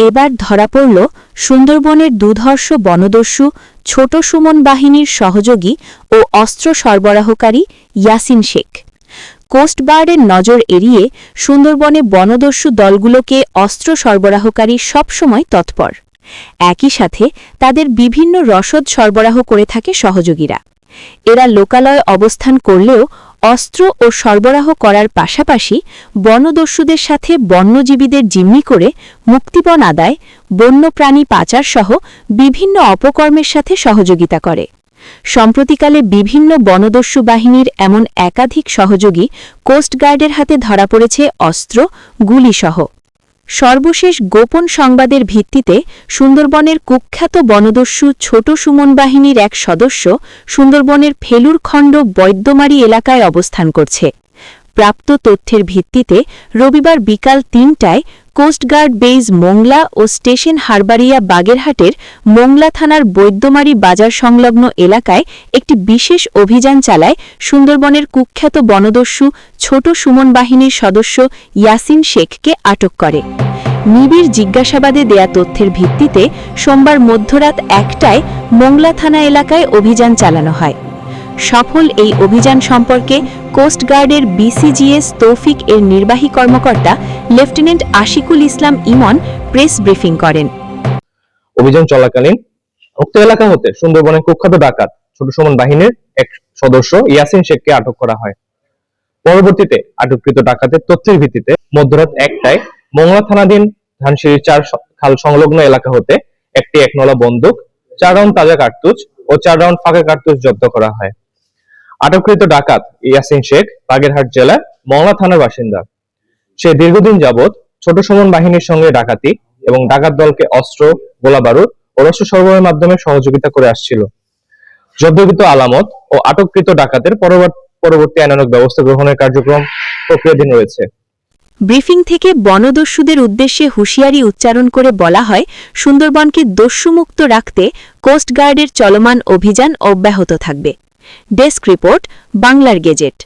এবার ধরা পড়ল সুন্দরবনের দুধর্ষ বনদস্যু ছোট সুমন বাহিনীর সহযোগী ও অস্ত্র সরবরাহকারী ইয়াসিন শেখ। কোস্টগার্ডের নজর এড়িয়ে সুন্দরবনে বনদস্যু দলগুলোকে অস্ত্র সরবরাহকারী সবসময় তৎপর। একই সাথে তাদের বিভিন্ন রসদ সরবরাহ করে থাকে সহযোগীরা। এরা লোকালয়ে অবস্থান করলেও অস্ত্র ও সরবরাহ করার পাশাপাশি বনদস্যুদের সাথে বন্যজীবীদের জিম্মি করে মুক্তিপণ আদায়, বন্যপ্রাণী পাচার সহ বিভিন্ন অপকর্মের সাথে সহযোগিতা করে। সম্প্রতিকালে বিভিন্ন বনদস্যু বাহিনীর এমন একাধিক সহযোগী কোস্টগার্ডের হাতে ধরা পড়েছে অস্ত্র, গুলিসহ। সর্বশেষ গোপন সংবাদের ভিত্তিতে সুন্দরবনের কুখ্যাত বনদস্যু ছোট সুমন বাহিনীর এক সদস্য সুন্দরবনের ফেলুরখণ্ড বৈদ্যমারী এলাকায় অবস্থান করছে। প্রাপ্ত তথ্যের ভিত্তিতে রবিবার বিকাল ৩টায় কোস্টগার্ড বেইজ মোংলা ও স্টেশন হারবারিয়া বাগেরহাটের মোংলা থানার বৈদ্যমারী বাজার সংলগ্ন এলাকায় একটি বিশেষ অভিযান চালায় সুন্দরবনের কুখ্যাত বনদস্যু ছোট সুমন বাহিনীর সদস্য ইয়াসিন শেখকে আটক করে। নিবিড় জিজ্ঞাসাবাদে দেয়া তথ্যের ভিত্তিতে সোমবার মধ্যরাত ১টায় মোংলা থানা এলাকায় অভিযান চালানো হয়। সফল এই অভিযান সম্পর্কে কোস্টগার্ডের বিসিজিএস তৌফিক এর নির্বাহী কর্মকর্তা লেফটেন্যান্ট আশিকুল ইসলাম ইমন প্রেস ব্রিফিং করেন। অভিযান চলাকালীন উক্ত এলাকা হতে সুন্দরবনের কুখ্যাত ডাকাত ছোট সুমন বাহিনীর এক সদস্য ইয়াসিন শেখকে আটক করা হয়। পরবর্তীতে আটককৃত ডাকাতের তথ্যের ভিত্তিতে মধ্যরাত ১টায় মোংলা থানাধীন ধানসিঁড়ির ৪ খাল সংলগ্ন এলাকা হতে একটি ১নলা বন্দুক, ৪ রাউন্ড তাজা কার্তুজ ও ৪ রাউন্ড ফাঁকা কার্তুজ জব্দ করা হয়। আটককৃত ডাকাত ইয়াসিন শেখ বাগেরহাট জেলার মোংলা থানার বাসিন্দা। সে দীর্ঘদিন যাবৎ ছোট সুমন বাহিনীর সঙ্গে ডাকাতি এবং ডাকাত দলকে অস্ত্র, গোলাবারুদ ও রসদ সরবরাহের মাধ্যমে সহযোগিতা করে আসছিল। জব্দকৃত আলামত ও আটককৃত ডাকাতের পরবর্তী আইনানুগ ব্যবস্থা গ্রহণের কার্যক্রম প্রক্রিয়াধীন রয়েছে। ব্রিফিং থেকে বনদস্যুদের উদ্দেশ্যে হুঁশিয়ারি উচ্চারণ করে বলা হয়, সুন্দরবনকে দস্যুমুক্ত রাখতে কোস্টগার্ডের চলমান অভিযান অব্যাহত থাকবে। ডেস্ক রিপোর্ট, বাংলার গেজেট।